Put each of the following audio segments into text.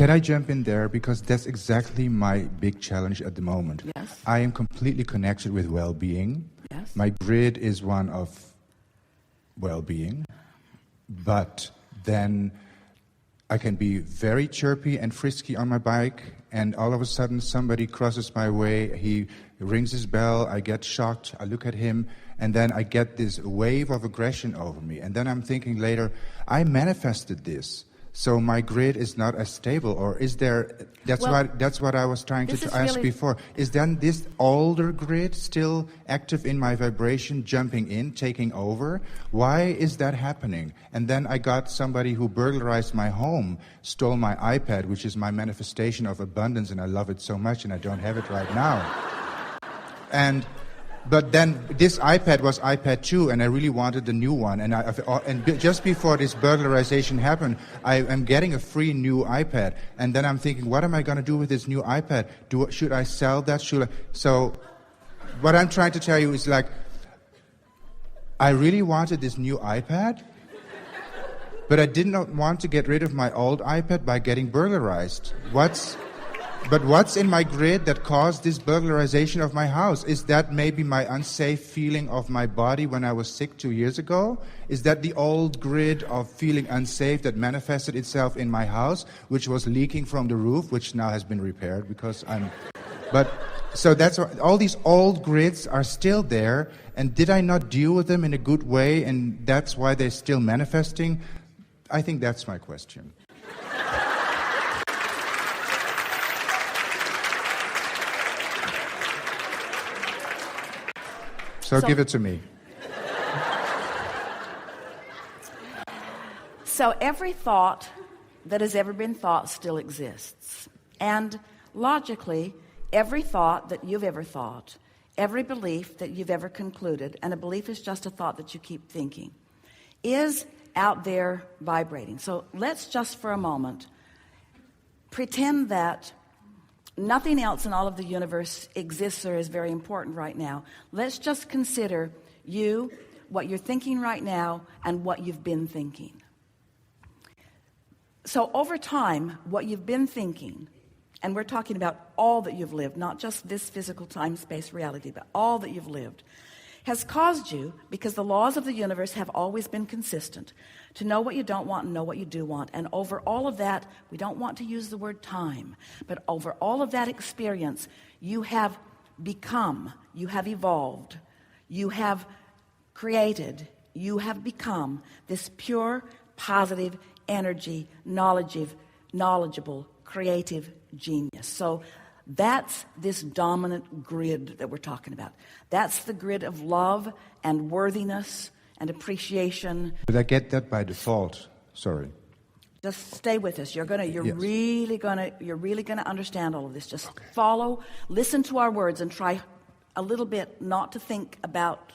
Can I jump in there? Because that's exactly my big challenge at the moment. Yes. I am completely connected with well-being. Yes. My grid is one of well-being, but then I can be very chirpy and frisky on my bike, and all of a sudden somebody crosses my way, he rings his bell, I get shocked, I look at him, and then I get this wave of aggression over me. And then I'm thinking later, I manifested this. So my grid is not as stable, or is there? That's what I was trying to ask before. Is then this older grid still active in my vibration, jumping in, taking over? Why is that happening? And then I got somebody who burglarized my home, stole my iPad, which is my manifestation of abundance, and I love it so much, and I don't have it right now. But then this iPad was iPad 2, and I really wanted the new one. And just before this burglarization happened, I am getting a free new iPad. And then I'm thinking, what am I going to do with this new iPad? Should I sell that? So what I'm trying to tell you is like, I really wanted this new iPad, but I did not want to get rid of my old iPad by getting burglarized. But what's in my grid that caused this burglarization of my house? Is that maybe my unsafe feeling of my body when I was sick 2 years ago? Is that the old grid of feeling unsafe that manifested itself in my house, which was leaking from the roof, which now has been repaired because so that's all these old grids are still there, and did I not deal with them in a good way, and that's why they're still manifesting? I think that's my question. So give it to me. So every thought that has ever been thought still exists. And logically, every thought that you've ever thought, every belief that you've ever concluded, and a belief is just a thought that you keep thinking, is out there vibrating. So let's just for a moment pretend that nothing else in all of the universe exists or is very important right now. Let's just consider you, what you're thinking right now, and what you've been thinking. So over time, what you've been thinking, and we're talking about all that you've lived, not just this physical time-space reality, but all that you've lived, has caused you, because the laws of the universe have always been consistent, to know what you don't want and know what you do want. And over all of that, we don't want to use the word time, but over all of that experience, you have become, you have evolved, you have created, you have become this pure, positive energy, knowledgeable, creative genius. So that's this dominant grid that we're talking about. That's the grid of love and worthiness and appreciation. But I get that by default. Sorry. Just stay with us. You're Yes. really gonna understand all of this. Just follow, listen to our words, and try a little bit not to think about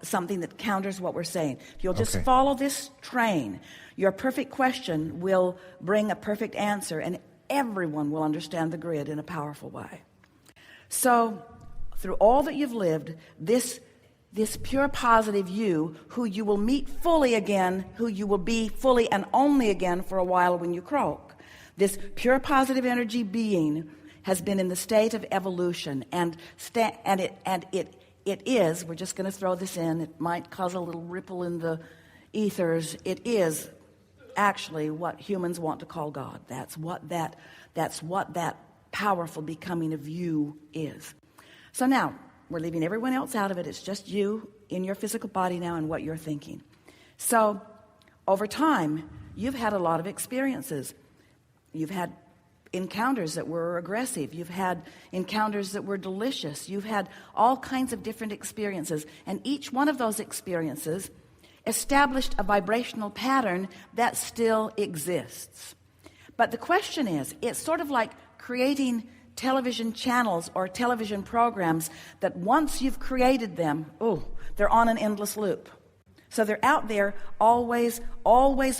something that counters what we're saying. If you'll just follow this train, your perfect question will bring a perfect answer, and everyone will understand the grid in a powerful way. So through all that you've lived, this pure positive you, who you will meet fully again, who you will be fully and only again for a while when you croak, this pure positive energy being has been in the state of evolution, and it is, we're just going to throw this in, it might cause a little ripple in the ethers, it is actually what humans want to call God. That's what that powerful becoming of you is. So now we're leaving everyone else out of it. It's just you in your physical body now and what you're thinking. So over time, you've had a lot of experiences. You've had encounters that were aggressive. You've had encounters that were delicious. You've had all kinds of different experiences, and each one of those experiences established a vibrational pattern that still exists. But the question is, it's sort of like creating television channels or television programs that once you've created them, they're on an endless loop. So they're out there always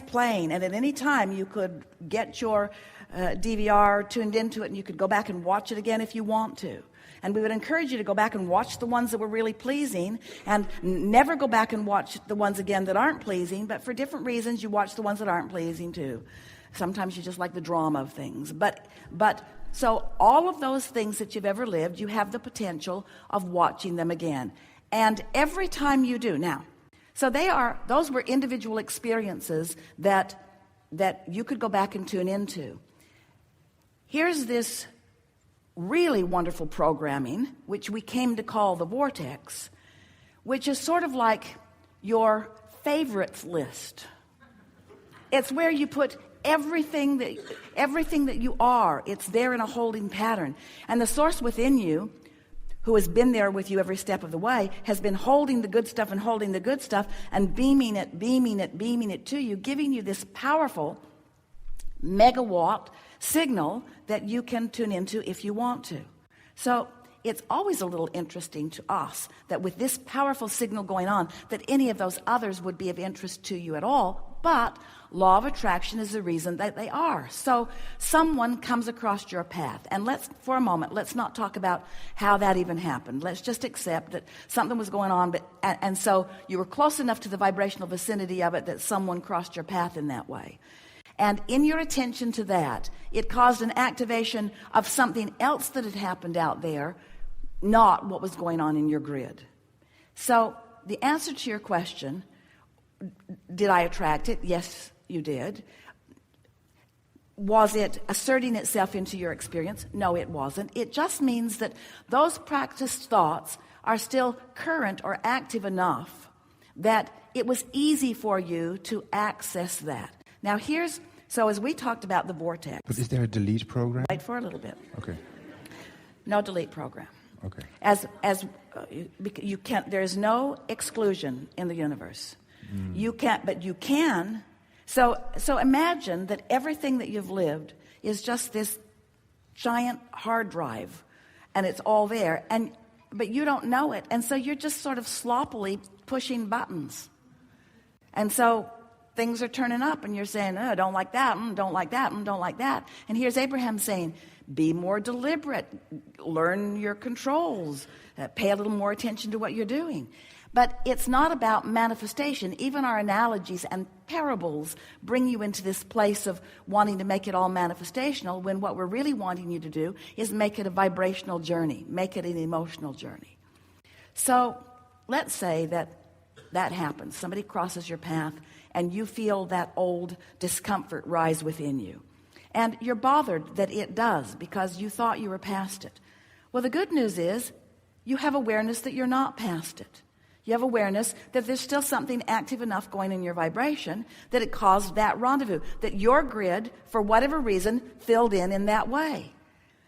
playing, and at any time you could get your DVR tuned into it, and you could go back and watch it again if you want to. And we would encourage you to go back and watch the ones that were really pleasing, and never go back and watch the ones again that aren't pleasing, but for different reasons you watch the ones that aren't pleasing too. Sometimes you just like the drama of things. But so all of those things that you've ever lived, you have the potential of watching them again. And every time you do, now, so those were individual experiences that you could go back and tune into. Here's this really wonderful programming, which we came to call the vortex, which is sort of like your favorites list. It's where you put everything that you are. It's there in a holding pattern. And the source within you, who has been there with you every step of the way, has been holding the good stuff and holding the good stuff and beaming it to you, giving you this powerful megawatt signal that you can tune into if you want to. So it's always a little interesting to us that with this powerful signal going on, that any of those others would be of interest to you at all. But law of attraction is the reason that they are. So someone comes across your path, and for a moment, let's not talk about how that even happened. Let's just accept that something was going on, and so you were close enough to the vibrational vicinity of it that someone crossed your path in that way. And in your attention to that, it caused an activation of something else that had happened out there, not what was going on in your grid. So the answer to your question, did I attract it? Yes, you did. Was it asserting itself into your experience? No, it wasn't. It just means that those practiced thoughts are still current or active enough that it was easy for you to access that. Now so as we talked about the vortex. But is there a delete program? Wait for a little bit. Okay. No delete program. Okay. You can't, there is no exclusion in the universe. You can't, but you can. So imagine that everything that you've lived is just this giant hard drive, and it's all there, but you don't know it, and so you're just sort of sloppily pushing buttons, and so things are turning up, and you're saying, "Oh, don't like that, don't like that, don't like that." And here's Abraham saying, "Be more deliberate, learn your controls, pay a little more attention to what you're doing." But it's not about manifestation. Even our analogies and parables bring you into this place of wanting to make it all manifestational, when what we're really wanting you to do is make it a vibrational journey, make it an emotional journey. So let's say that happens. Somebody crosses your path and you feel that old discomfort rise within you. And you're bothered that it does because you thought you were past it. Well, the good news is you have awareness that you're not past it. You have awareness that there's still something active enough going in your vibration that it caused that rendezvous, that your grid, for whatever reason, filled in that way.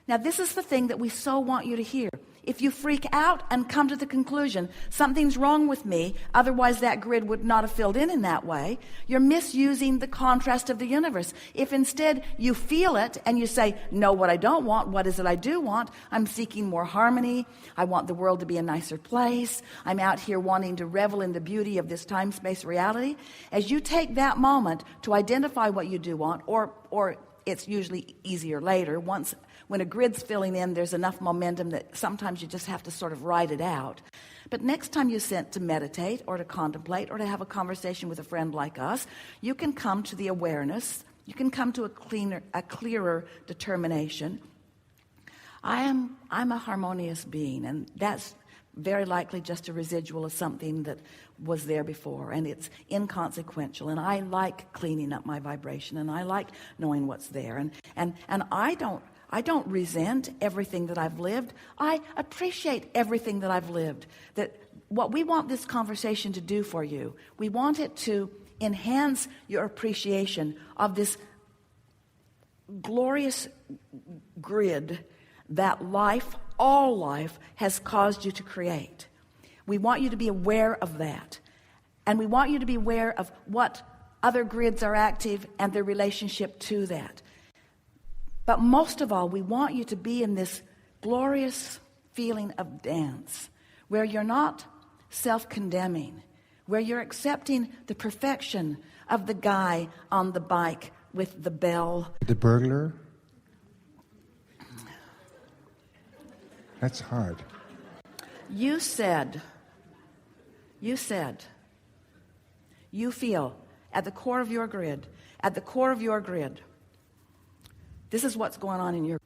Now, this is the thing that we so want you to hear. If you freak out and come to the conclusion, something's wrong with me, otherwise that grid would not have filled in that way, you're misusing the contrast of the universe. If instead you feel it and you say, no, what I don't want, what is it I do want? I'm seeking more harmony. I want the world to be a nicer place. I'm out here wanting to revel in the beauty of this time-space reality. As you take that moment to identify what you do want, or it's usually easier later, when a grid's filling in, there's enough momentum that sometimes you just have to sort of ride it out. But next time you sit to meditate or to contemplate or to have a conversation with a friend like us, you can come to the awareness, you can come to a clearer determination. I'm a harmonious being, and that's very likely just a residual of something that was there before, and it's inconsequential, and I like cleaning up my vibration, and I like knowing what's there, and I don't resent everything that I've lived. I appreciate everything that I've lived. That what we want this conversation to do for you, we want it to enhance your appreciation of this glorious grid that life, all life, has caused you to create. We want you to be aware of that. And we want you to be aware of what other grids are active and their relationship to that. But most of all, we want you to be in this glorious feeling of dance, where you're not self-condemning, where you're accepting the perfection of the guy on the bike with the bell. The burglar? That's hard. You said, you feel at the core of your grid, This is what's going on in your...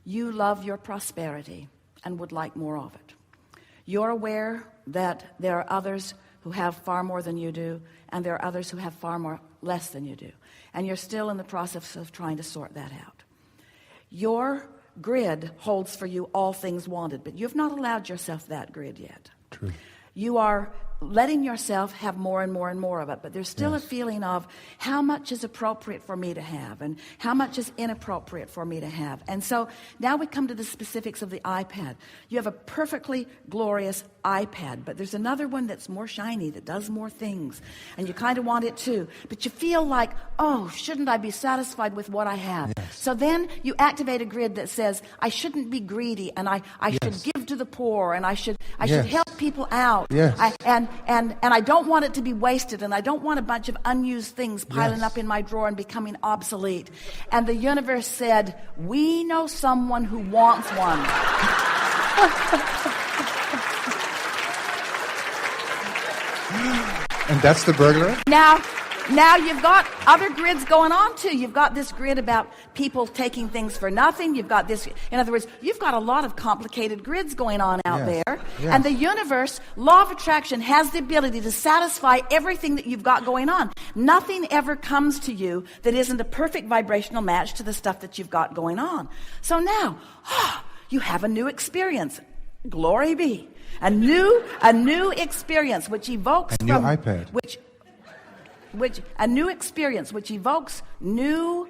You love your prosperity and would like more of it. You're aware that there are others who have far more than you do, and there are others who have far more less than you do. And you're still in the process of trying to sort that out. Your grid holds for you all things wanted, but you've not allowed yourself that grid yet. True. You are letting yourself have more and more and more of it, but there's still Yes. a feeling of how much is appropriate for me to have and how much is inappropriate for me to have. And so now we come to the specifics of the iPad. You have a perfectly glorious iPad, but there's another one that's more shiny, that does more things, and you kind of want it too, but you feel like, oh, shouldn't I be satisfied with what I have? Yes. So then you activate a grid that says, I shouldn't be greedy, and I Yes. should give to the poor, and I should Yes. help people out. Yes. And I don't want it to be wasted, and I don't want a bunch of unused things piling Yes. up in my drawer and becoming obsolete. And the universe said, we know someone who wants one. And that's the burglar? Now you've got other grids going on too. You've got this grid about people taking things for nothing. You've got this, in other words, you've got a lot of complicated grids going on out Yes. there. Yes. And the universe, law of attraction, has the ability to satisfy everything that you've got going on. Nothing ever comes to you that isn't a perfect vibrational match to the stuff that you've got going on. So now, you have a new experience. Glory be. A new experience which evokes A new from iPad. which a new experience which evokes new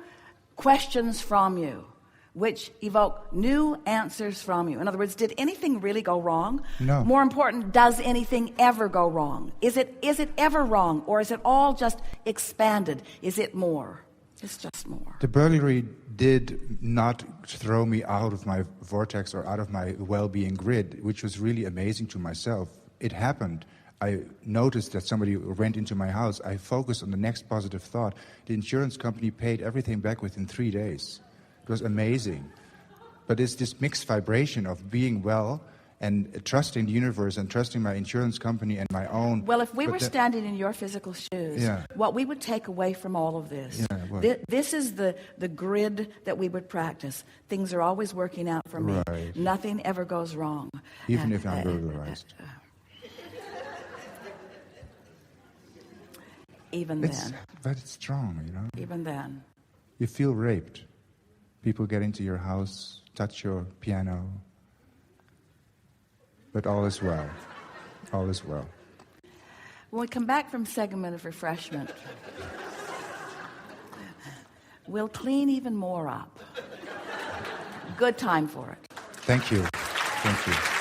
questions from you, which evoke new answers from you. In other words, did anything really go wrong? No. More important, does anything ever go wrong? Is it ever wrong, or is it all just expanded? Is it more? It's just more. The burglary did not throw me out of my vortex or out of my well-being grid, which was really amazing to myself. It happened. I noticed that somebody went into my house. I focused on the next positive thought. The insurance company paid everything back within 3 days. It was amazing. But it's this mixed vibration of being well and trusting the universe and trusting my insurance company and my own. Well, if we were standing in your physical shoes, Yeah. what we would take away from all of this, Yeah, what? this is the grid that we would practice. Things are always working out for me. Right. Nothing ever goes wrong. Even if I'm burglarized. Even then. But it's strong, you know. Even then. You feel raped. People get into your house, touch your piano. But all is well. All is well. When we come back from segment of refreshment, we'll clean even more up. Good time for it. Thank you. Thank you.